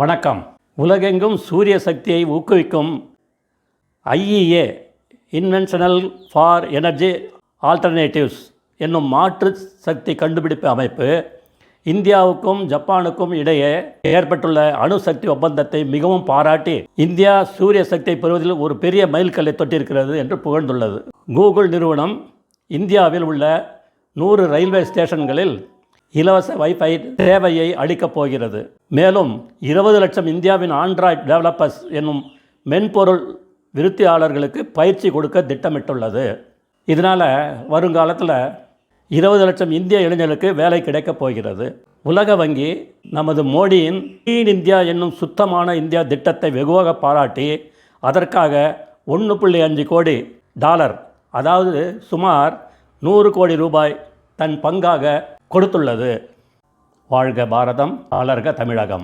வணக்கம். உலகெங்கும் சூரிய சக்தியை ஊக்குவிக்கும் IEA இன்வென்ஷனல் ஃபார் எனர்ஜி ஆல்டர்னேட்டிவ்ஸ் என்னும் மாற்று சக்தி கண்டுபிடிப்பு அமைப்பு இந்தியாவுக்கும் ஜப்பானுக்கும் இடையே ஏற்பட்டுள்ள அணுசக்தி ஒப்பந்தத்தை மிகவும் பாராட்டி இந்தியா சூரிய சக்தியை பெறுவதில் ஒரு பெரிய மைல்கல்லை தொட்டிருக்கிறது என்று புகழ்ந்துள்ளது. கூகுள் நிறுவனம் இந்தியாவில் உள்ள 100 ரயில்வே ஸ்டேஷன்களில் இலவச வைஃபை சேவையை அளிக்கப் போகிறது. மேலும் 20 லட்சம் இந்தியாவின் ஆண்ட்ராய்டு டெவலப்பர்ஸ் என்னும் மென்பொருள் விருத்தியாளர்களுக்கு பயிற்சி கொடுக்க திட்டமிட்டுள்ளது. இதனால் வருங்காலத்தில் 20 லட்சம் இந்திய இளைஞர்களுக்கு வேலை கிடைக்கப் போகிறது. உலக வங்கி நமது மோடியின் கிளீன் இந்தியா என்னும் சுத்தமான இந்தியா திட்டத்தை வெகுவாக பாராட்டி அதற்காக $1.5 கோடி அதாவது சுமார் 100 கோடி ரூபாய் தன் பங்காக கொடுத்துள்ளது. வாழ்க பாரதம், வளர்க தமிழகம்.